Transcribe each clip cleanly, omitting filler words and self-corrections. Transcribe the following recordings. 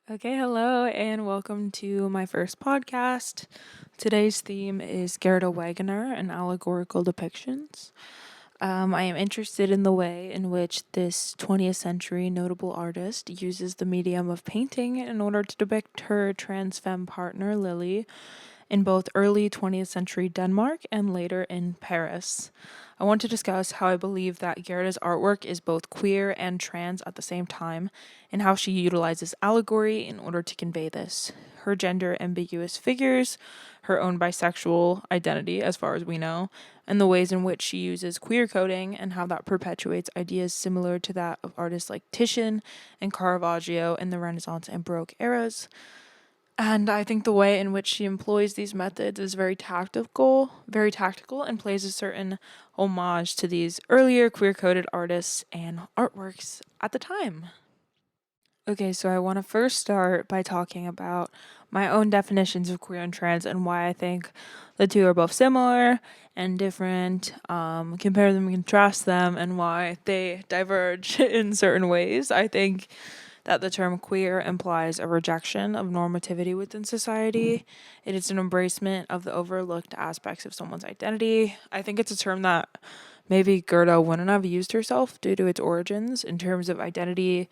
Okay, hello, and welcome to my first podcast. Today's theme is Gerda Wegener and Allegorical Depictions. I am interested in the way in which this 20th century notable artist uses the medium of painting in order to depict her trans femme partner, Lili, in both early 20th century Denmark and later in Paris. I want to discuss how I believe that Gerda's artwork is both queer and trans at the same time, and how she utilizes allegory in order to convey this. Her gender ambiguous figures, her own bisexual identity, as far as we know, and the ways in which she uses queer coding and how that perpetuates ideas similar to that of artists like Titian and Caravaggio in the Renaissance and Baroque eras. And I think the way in which she employs these methods is very tactical, and plays a certain homage to these earlier queer coded artists and artworks at the time. Okay, so I want to first start by talking about my own definitions of queer and trans and why I think the two are both similar and different, compare them and contrast them, and why they diverge in certain ways. I think that the term queer implies a rejection of normativity within society. It is an embracement of the overlooked aspects of someone's identity. I think it's a term that maybe Gerda wouldn't have used herself due to its origins in terms of identity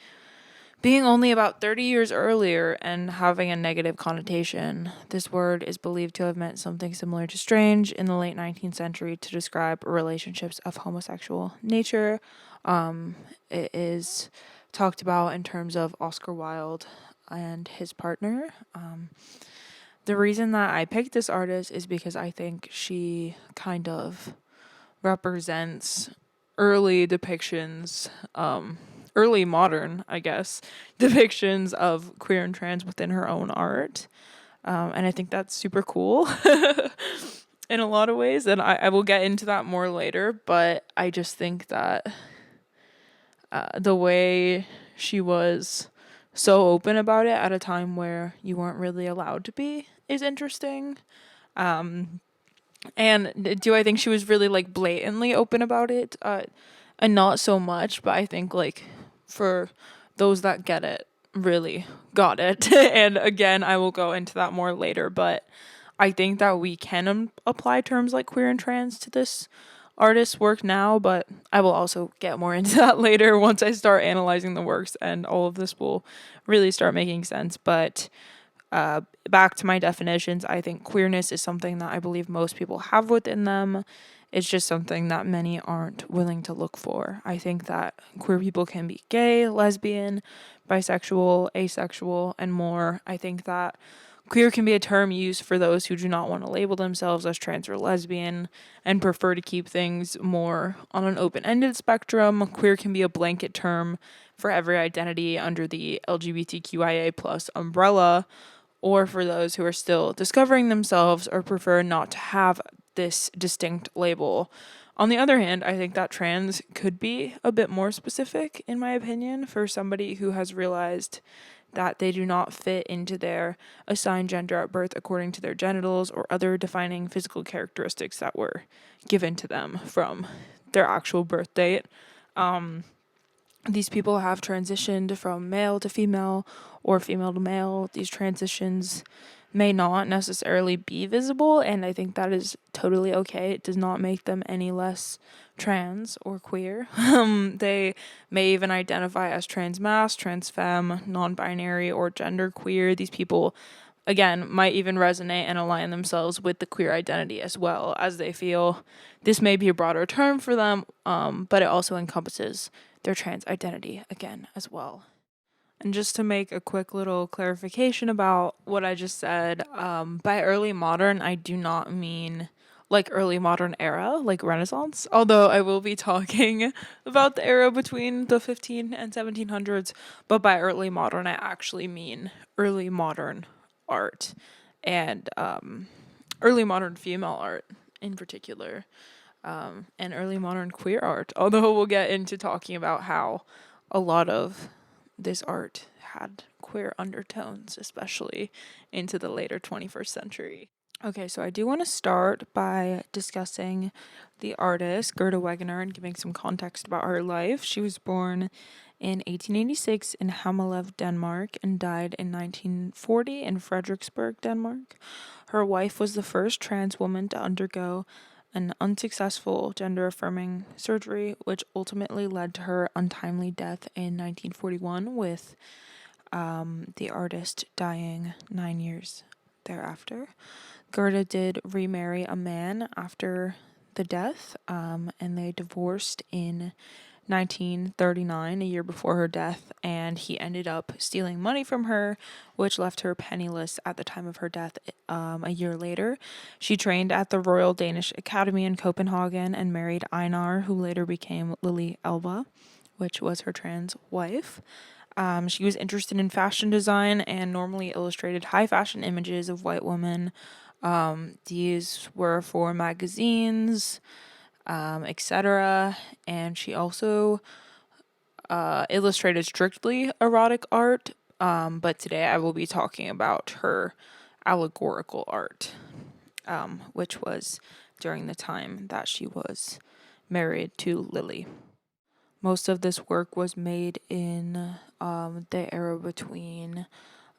being only about 30 years earlier and having a negative connotation. This word is believed to have meant something similar to strange in the late 19th century to describe relationships of homosexual nature. It is talked about in terms of Oscar Wilde and his partner. The reason that I picked this artist is because I think she kind of represents early depictions, early modern, I guess, depictions of queer and trans within her own art. And I think that's super cool in a lot of ways. And I will get into that more later. But I just think that the way she was so open about it at a time where you weren't really allowed to be is interesting. And do I think she was really like blatantly open about it? And not so much, but I think like for those that get it, really got it. And again, I will go into that more later, but I think that we can apply terms like queer and trans to this artist's work now, but I will also get more into that later once I start analyzing the works and all of this will really start making sense. But back to my definitions, I think queerness is something that I believe most people have within them. It's just something that many aren't willing to look for. I think that queer people can be gay, lesbian, bisexual, asexual, and more. I think that queer can be a term used for those who do not want to label themselves as trans or lesbian and prefer to keep things more on an open ended spectrum. Queer can be a blanket term for every identity under the LGBTQIA plus umbrella, or for those who are still discovering themselves or prefer not to have this distinct label. On the other hand, I think that trans could be a bit more specific, in my opinion, for somebody who has realized that they do not fit into their assigned gender at birth according to their genitals or other defining physical characteristics that were given to them from their actual birth date. These people have transitioned from male to female or female to male. These transitions may not necessarily be visible, and I think that is totally okay. It does not make them any less trans or queer. They may even identify as trans mass, trans femme, non binary, or gender queer. These people, again, might even resonate and align themselves with the queer identity as well, as they feel this may be a broader term for them, but it also encompasses their trans identity again as well. And just to make a quick little clarification about what I just said, by early modern, I do not mean like early modern era, like Renaissance, although I will be talking about the era between the 15 and 1700s. But by early modern, I actually mean early modern art and early modern female art in particular, and early modern queer art. Although we'll get into talking about how a lot of this art had queer undertones, especially into the later 21st century. Okay, so I do want to start by discussing the artist Gerda Wegener and giving some context about her life. She was born in 1886 in Hammerlev, Denmark, and died in 1940 in Frederiksberg, Denmark. Her wife was the first trans woman to undergo an unsuccessful gender-affirming surgery, which ultimately led to her untimely death in 1941, with the artist dying 9 years thereafter. Gerda did remarry a man after the death, and they divorced in 1939, a year before her death, and he ended up stealing money from her, which left her penniless at the time of her death. A year later, she trained at the Royal Danish Academy in Copenhagen and married Einar, who later became Lili Elba, which was her trans wife. She was interested in fashion design and normally illustrated high fashion images of white women. These were for magazines, etc. And she also illustrated strictly erotic art, but today I will be talking about her allegorical art, which was during the time that she was married to Lili. Most of this work was made in the era between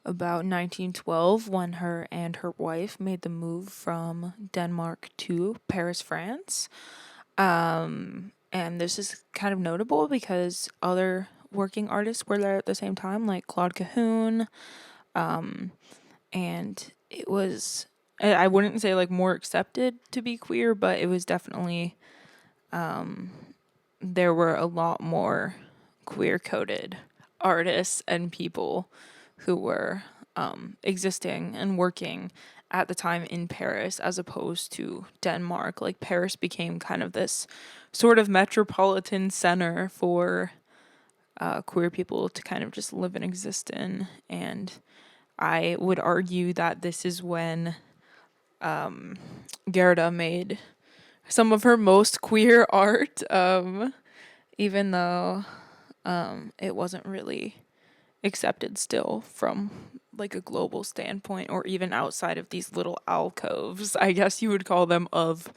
about 1912, when her and her wife made the move from Denmark to Paris, France. And this is kind of notable because other working artists were there at the same time, like Claude Cahun. And it was, I wouldn't say like more accepted to be queer, but it was definitely, there were a lot more queer coded artists and people who were existing and working at the time in Paris as opposed to Denmark. Like, Paris became kind of this sort of metropolitan center for queer people to kind of just live and exist in. And I would argue that this is when Gerda made some of her most queer art, even though it wasn't really accepted still from like a global standpoint, or even outside of these little alcoves, I guess you would call them, of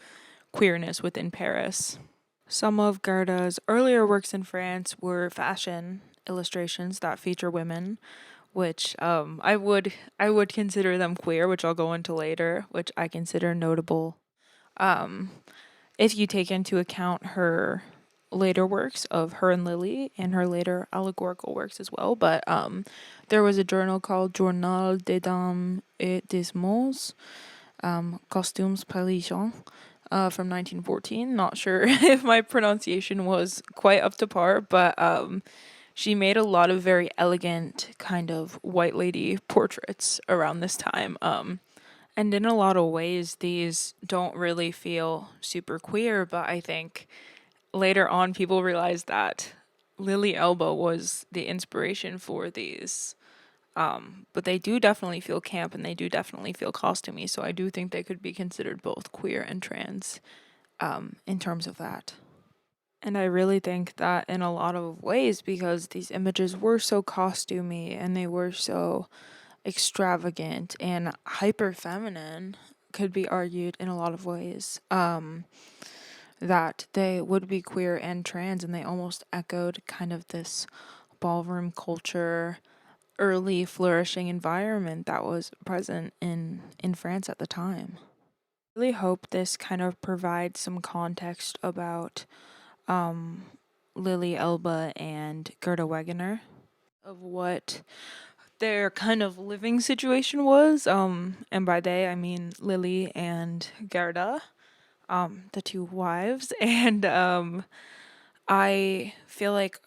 queerness within Paris. Some of Gerda's earlier works in France were fashion illustrations that feature women, which I would consider them queer, which I'll go into later, which I consider notable. If you take into account her later works of her and Lili and her later allegorical works as well. But there was a journal called Journal des Dames et des Mots, Costumes Parisiens, from 1914. Not sure if my pronunciation was quite up to par, but she made a lot of very elegant kind of white lady portraits around this time. And in a lot of ways, these don't really feel super queer, but I think later on people realized that Lili Elba was the inspiration for these. But they do definitely feel camp and they do definitely feel costumey, so I do think they could be considered both queer and trans in terms of that. And I really think that in a lot of ways, because these images were so costumey and they were so extravagant and hyper feminine, could be argued in a lot of ways, that they would be queer and trans, and they almost echoed kind of this ballroom culture, early flourishing environment that was present in France at the time. I really hope this kind of provides some context about Lili Elba and Gerda Wegener, of what their kind of living situation was, and by they I mean Lili and Gerda, the two wives. And I feel like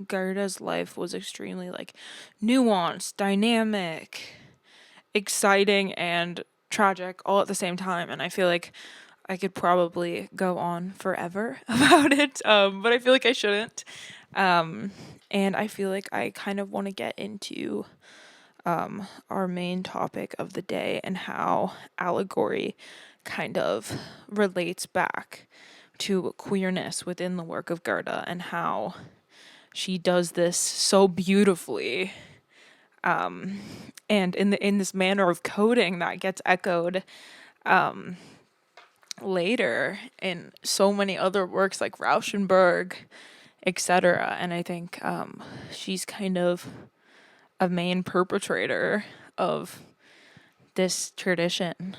Gerda's life was extremely like nuanced, dynamic, exciting, and tragic all at the same time, and I feel like I could probably go on forever about it, but I feel like I shouldn't. And I feel like I kind of want to get into our main topic of the day and how allegory kind of relates back to queerness within the work of Gerda, and how she does this so beautifully, and in this manner of coding that gets echoed later in so many other works like Rauschenberg etc. And I think she's kind of a main perpetrator of this tradition,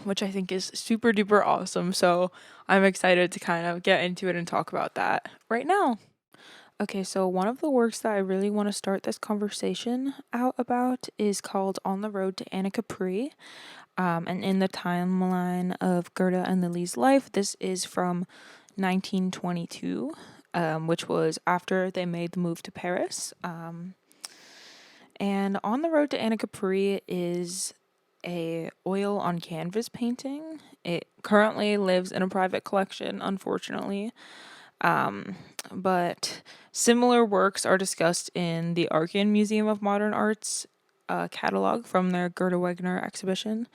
which I think is super duper awesome. So I'm excited to kind of get into it and talk about that right now. Okay, so one of the works that I really want to start this conversation out about is called On the Road to Anna Capri. And in the timeline of Gerda and Lili's life, this is from 1922, which was after they made the move to Paris. And On the Road to Anna Capri is a oil on canvas painting. It currently lives in a private collection, unfortunately. But similar works are discussed in the Archean Museum of Modern Art's catalog from their Gerda Wegener exhibition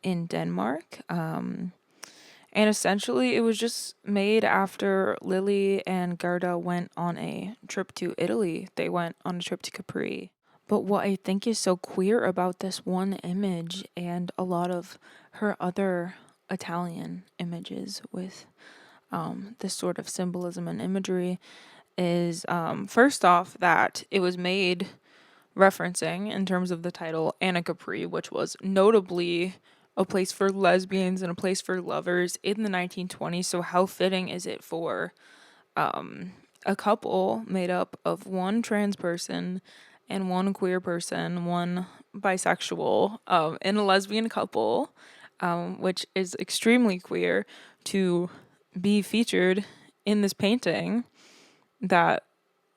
in Denmark. And essentially, it was just made after Lili and Gerda went on a trip to Italy. They went on a trip to Capri. But what I think is so queer about this one image and a lot of her other Italian images with this sort of symbolism and imagery is first off that it was made referencing, in terms of the title, Anna Capri, which was notably a place for lesbians and a place for lovers in the 1920s. So how fitting is it for a couple made up of one trans person and one queer person, one bisexual, and a lesbian couple, which is extremely queer, to be featured in this painting that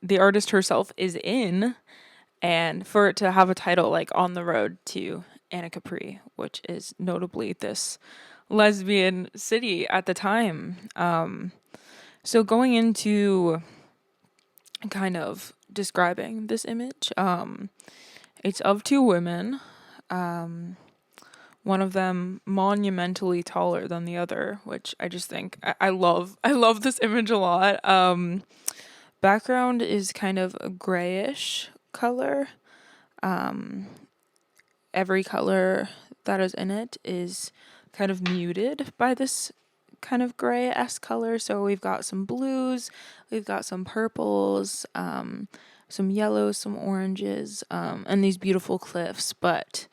the artist herself is in, and for it to have a title like On the Road to Anna Capri, which is notably this lesbian city at the time. So going into kind of describing this image, it's of two women, one of them monumentally taller than the other, which I just think I love. I love this image a lot. Background is kind of a grayish color. Every color that is in it is kind of muted by this kind of gray-esque color. So we've got some blues, we've got some purples, some yellows, some oranges, and these beautiful cliffs. But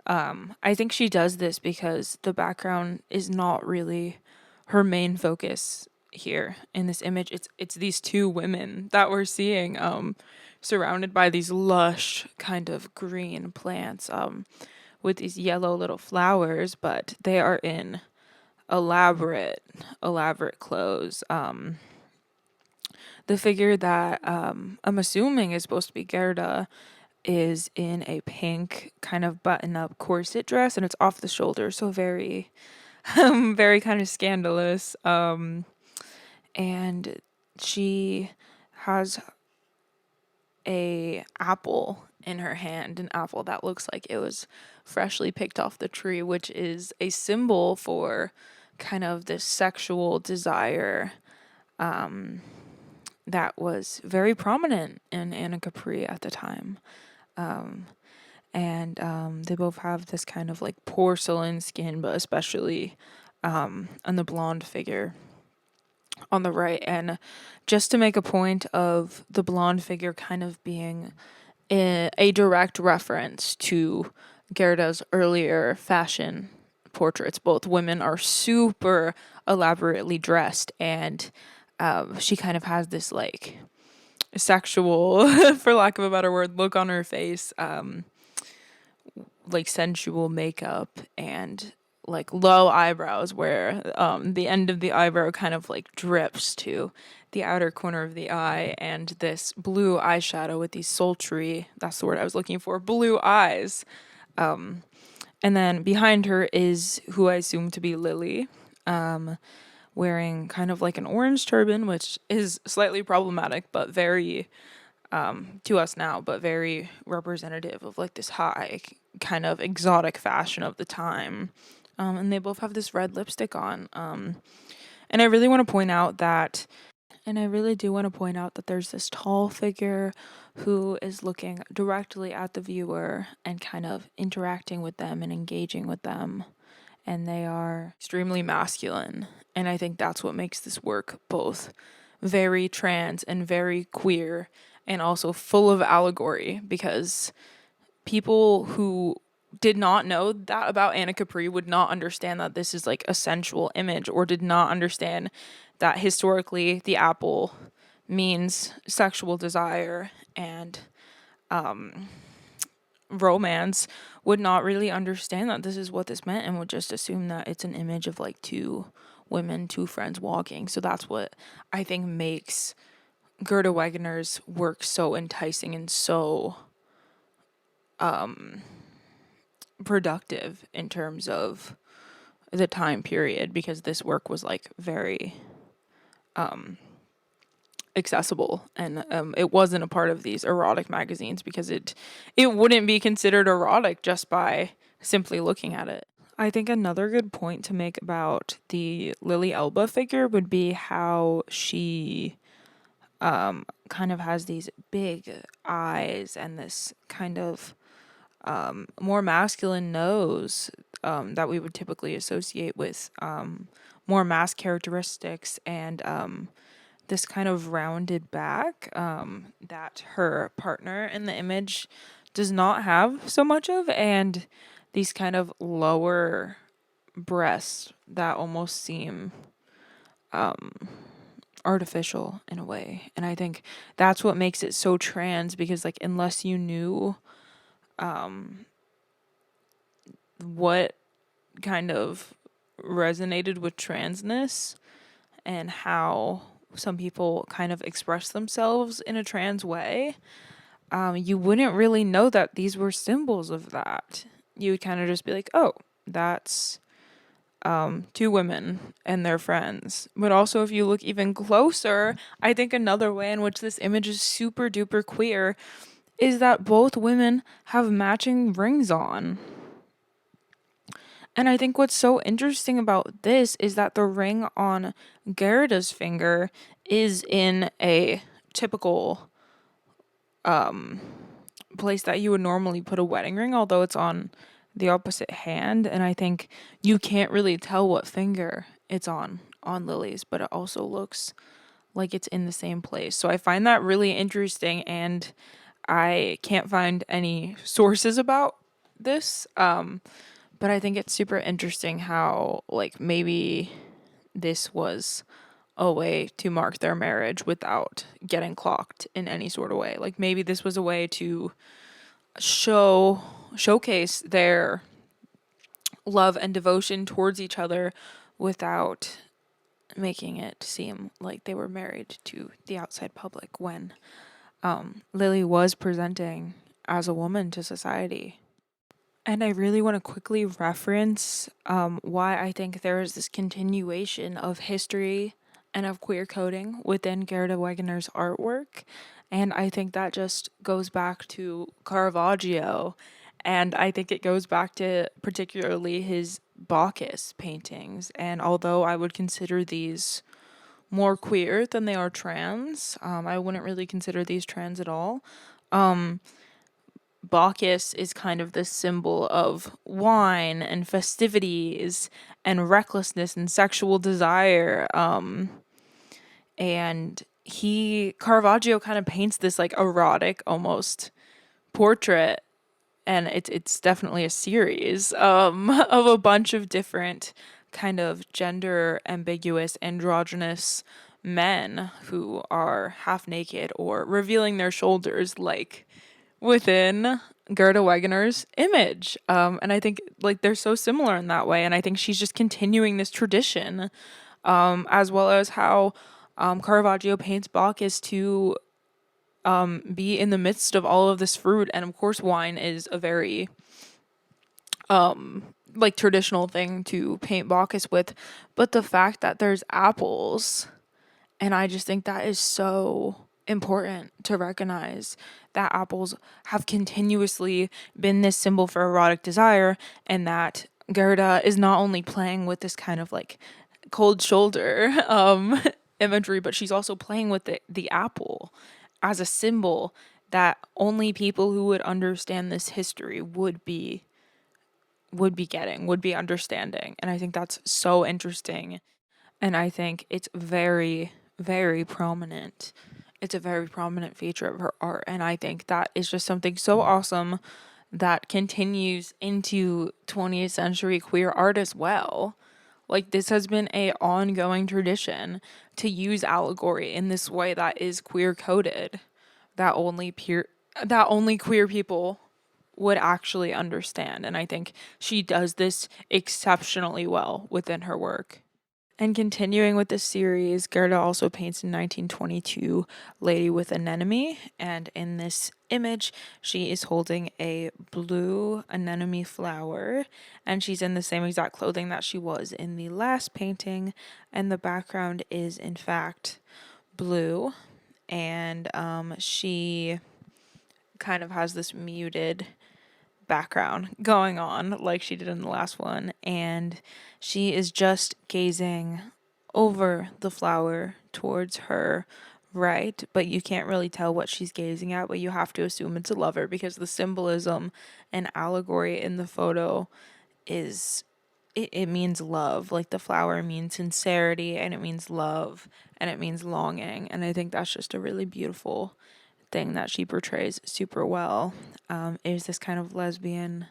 I think she does this because the background is not really her main focus here in this image. It's these two women that we're seeing, surrounded by these lush kind of green plants, with these yellow little flowers, but they are in elaborate clothes. The figure that I'm assuming is supposed to be Gerda is in a pink kind of button-up corset dress, and it's off the shoulder, so very very kind of scandalous. And she has a apple in her hand, an apple that looks like it was freshly picked off the tree, which is a symbol for kind of this sexual desire that was very prominent in Anna Capri at the time. And they both have this kind of like porcelain skin, but especially on the blonde figure on the right. And just to make a point of the blonde figure kind of being a direct reference to Gerda's earlier fashion portraits. Both women are super elaborately dressed, and she kind of has this like sexual, for lack of a better word, look on her face, like sensual makeup and like low eyebrows where the end of the eyebrow kind of like drips to the outer corner of the eye, and this blue eyeshadow with these sultry, that's the word I was looking for, blue eyes. And then behind her is who I assume to be Lili, wearing kind of like an orange turban, which is slightly problematic, but very, to us now, but very representative of like this high kind of exotic fashion of the time. And they both have this red lipstick on. And I really want to point out that, and I really do want to point out that there's this tall figure who is looking directly at the viewer and kind of interacting with them and engaging with them. And they are extremely masculine. And I think that's what makes this work both very trans and very queer and also full of allegory, because people who did not know that about Anna Capri would not understand that this is like a sensual image, or did not understand that historically the apple means sexual desire and romance, would not really understand that this is what this meant, and would just assume that it's an image of like two women, two friends walking. So that's what I think makes Gerda Wegener's work so enticing and so productive in terms of the time period, because this work was like very accessible, and it wasn't a part of these erotic magazines, because it wouldn't be considered erotic just by simply looking at it. I think another good point to make about the Lili Elba figure would be how she kind of has these big eyes and this kind of more masculine nose that we would typically associate with more mass characteristics, and this kind of rounded back that her partner in the image does not have so much of, and these kind of lower breasts that almost seem artificial in a way. And I think that's what makes it so trans, because like unless you knew what kind of resonated with transness and how some people kind of express themselves in a trans way, you wouldn't really know that these were symbols of that. You would kind of just be like, oh, that's two women and their friends. But also, if you look even closer, I think another way in which this image is super duper queer is that both women have matching rings on. And I think what's so interesting about this is that the ring on Gerda's finger is in a typical place that you would normally put a wedding ring, although it's on the opposite hand. And I think you can't really tell what finger it's on Lili's, but it also looks like it's in the same place. So I find that really interesting, and I can't find any sources about this. But I think it's super interesting how, like, maybe this was a way to mark their marriage without getting clocked in any sort of way. Like, maybe this was a way to showcase their love and devotion towards each other without making it seem like they were married to the outside public, when Lili was presenting as a woman to society. And I really want to quickly reference why I think there is this continuation of history and of queer coding within Gerda Wegener's artwork. And I think that just goes back to Caravaggio. And I think it goes back to particularly his Bacchus paintings. And although I would consider these more queer than they are trans, I wouldn't really consider these trans at all. Bacchus is kind of this symbol of wine and festivities and recklessness and sexual desire. And Caravaggio kind of paints this like erotic almost portrait, and it's definitely a series of a bunch of different kind of gender ambiguous androgynous men who are half naked or revealing their shoulders, like within Gerda Wegener's image. And I think like they're so similar in that way. And I think she's just continuing this tradition, as well as how Caravaggio paints Bacchus to be in the midst of all of this fruit. And of course, wine is a very like traditional thing to paint Bacchus with. But the fact that there's apples, and I just think that is so important to recognize, that apples have continuously been this symbol for erotic desire, and that Gerda is not only playing with this kind of like cold shoulder imagery, but she's also playing with the apple as a symbol that only people who would understand this history would be understanding. And I think that's so interesting. And I think it's very, very prominent. It's a very prominent feature of her art, and I think that is just something so awesome that continues into 20th century queer art as well. Like, this has been a ongoing tradition to use allegory in this way that is queer coded, that only queer people would actually understand. And I think she does this exceptionally well within her work. And continuing with this series, Gerda also paints in 1922 Lady with Anemone, and in this image, she is holding a blue anemone flower, and she's in the same exact clothing that she was in the last painting, and the background is in fact blue, and she kind of has this muted background going on like she did in the last one, and she is just gazing over the flower towards her right, but you can't really tell what she's gazing at, but you have to assume it's a lover because the symbolism and allegory in the photo is it means love. Like, the flower means sincerity, and it means love, and it means longing, and I think that's just a really beautiful thing that she portrays super well, is this kind of lesbian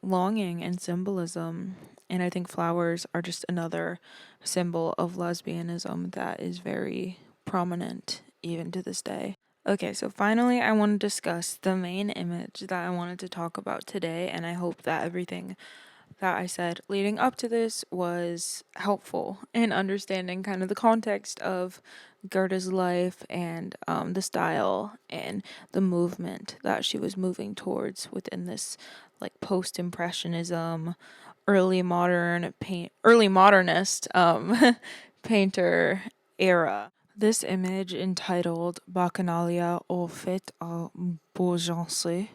longing and symbolism. And I think flowers are just another symbol of lesbianism that is very prominent even to this day. Okay, so finally, I want to discuss the main image that I wanted to talk about today, and I hope that everything that I said leading up to this was helpful in understanding kind of the context of Gerda's life and the style and the movement that she was moving towards within this like post-impressionism, early modernist painter era. This image, entitled Bacchanalia au fait à Beaugency,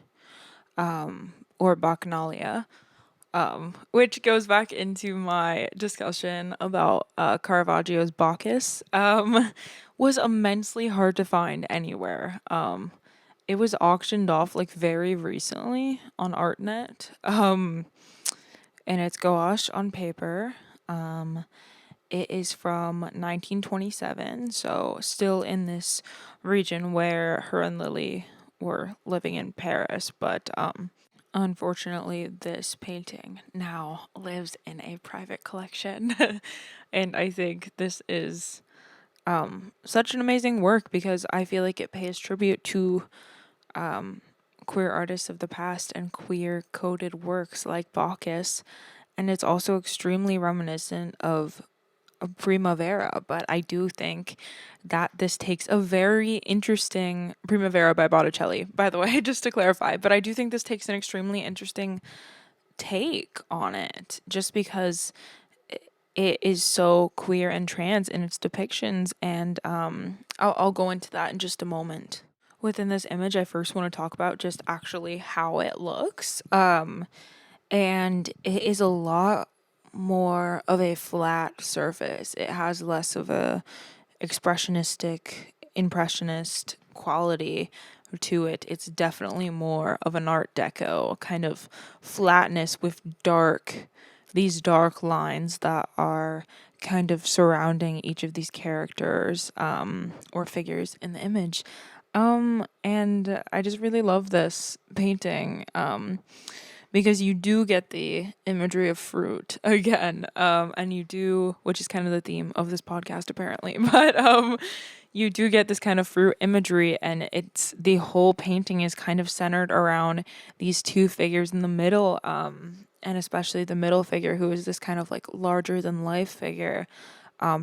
or Bacchanalia, which goes back into my discussion about Caravaggio's Bacchus, was immensely hard to find anywhere. It was auctioned off like very recently on ArtNet, and it's gouache on paper. It is from 1927, so still in this region where her and Lili were living in Paris, but unfortunately, this painting now lives in a private collection. And I think this is such an amazing work because I feel like it pays tribute to queer artists of the past and queer coded works like Bacchus. And it's also extremely reminiscent of Primavera, but I do think that this takes a very interesting Primavera by Botticelli, by the way, just to clarify. But I do think this takes an extremely interesting take on it, just because it is so queer and trans in its depictions, and I'll go into that in just a moment. Within this image, I first want to talk about just actually how it looks, and it is a lot more of a flat surface. It has less of a expressionistic, impressionist quality to it. It's definitely more of an Art Deco kind of flatness with these dark lines that are kind of surrounding each of these characters or figures in the image. And I just really love this painting. Because you do get the imagery of fruit again, and you do, which is kind of the theme of this podcast apparently, but you do get this kind of fruit imagery, and the whole painting is kind of centered around these two figures in the middle, and especially the middle figure, who is this kind of like larger than life figure,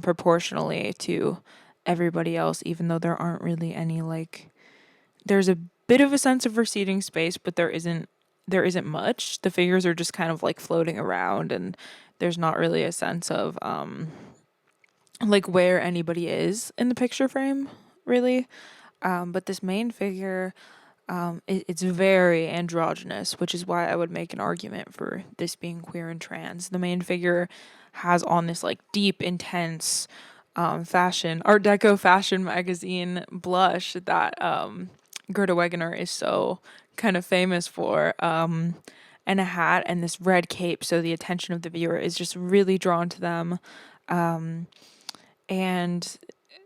proportionally to everybody else, even though there aren't really any there's a bit of a sense of receding space, but there isn't much. The figures are just kind of like floating around, and there's not really a sense of where anybody is in the picture frame, really. But this main figure, it's very androgynous, which is why I would make an argument for this being queer and trans. The main figure has on this like deep, intense Art Deco fashion magazine blush that Gerda Wegener is so kind of famous for, and a hat and this red cape, so the attention of the viewer is just really drawn to them. And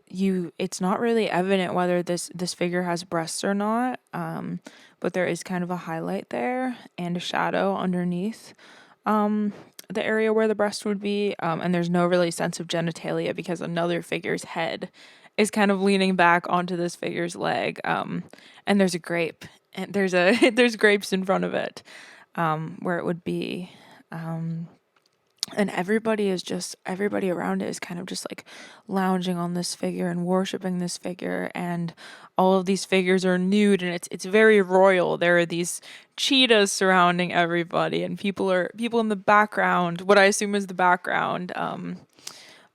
it's not really evident whether this figure has breasts or not, but there is kind of a highlight there and a shadow underneath the area where the breast would be, and there's no really sense of genitalia because another figure's head is kind of leaning back onto this figure's leg, and there's a grape, and there's grapes in front of it, where it would be, and everybody around it is kind of just like lounging on this figure and worshiping this figure, and all of these figures are nude, and it's very royal. There are these cheetahs surrounding everybody, and people in the background, what I assume is the background,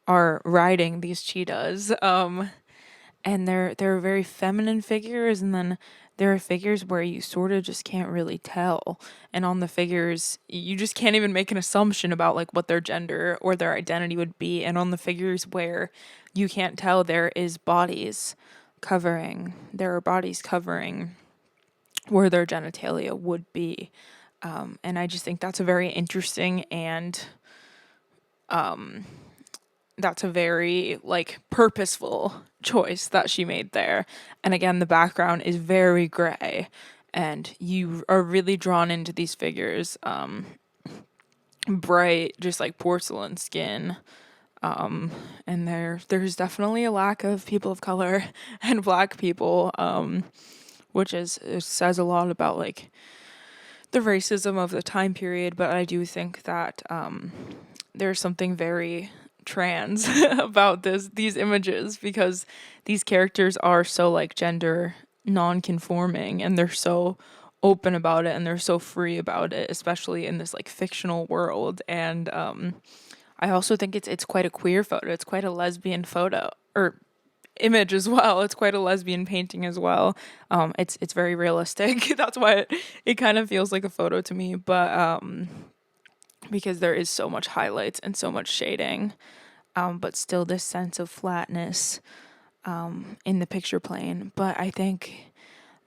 are riding these cheetahs, and they're very feminine figures, and then there are figures where you sort of just can't really tell, and on the figures you just can't even make an assumption about like what their gender or their identity would be, and on the figures where you can't tell, there are bodies covering where their genitalia would be, and I just think that's a very interesting, and that's a very like purposeful choice that she made there. And again, the background is very gray, and you are really drawn into these figures, bright, just like porcelain skin, and there's definitely a lack of people of color and black people, which it says a lot about like the racism of the time period. But I do think that there's something very trans about these images, because these characters are so like gender non-conforming, and they're so open about it, and they're so free about it, especially in this like fictional world. And I also think it's quite a queer photo. It's quite a lesbian photo or image as well. It's quite a lesbian painting as well. It's very realistic. That's why it kind of feels like a photo to me. But because there is so much highlights and so much shading, but still this sense of flatness in the picture plane. But I think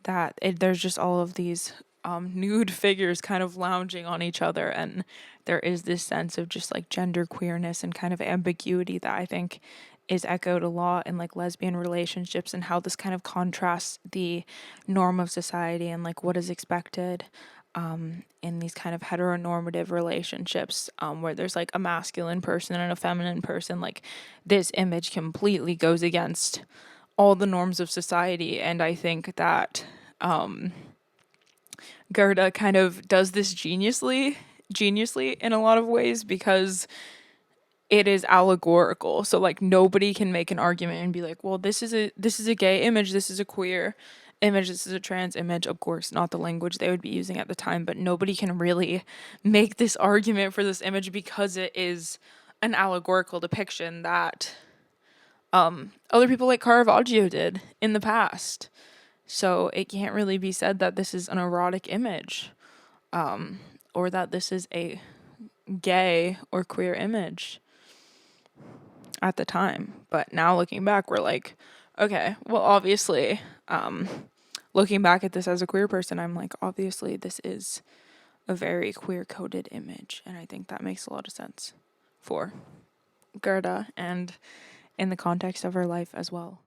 that there's just all of these nude figures kind of lounging on each other, and there is this sense of just like gender queerness and kind of ambiguity that I think is echoed a lot in like lesbian relationships, and how this kind of contrasts the norm of society and like what is expected in these kind of heteronormative relationships, where there's like a masculine person and a feminine person. Like this image completely goes against all the norms of society, and I think that Gerda kind of does this geniusly in a lot of ways, because it is allegorical. So like nobody can make an argument and be like, well, this is a gay image, this is a queer image, this is a trans image. Of course, not the language they would be using at the time, but nobody can really make this argument for this image, because it is an allegorical depiction that other people like Caravaggio did in the past. So it can't really be said that this is an erotic image, or that this is a gay or queer image at the time. But now looking back, we're like, okay, well, obviously, looking back at this as a queer person, I'm like, obviously this is a very queer coded image, and I think that makes a lot of sense for Gerda and in the context of her life as well.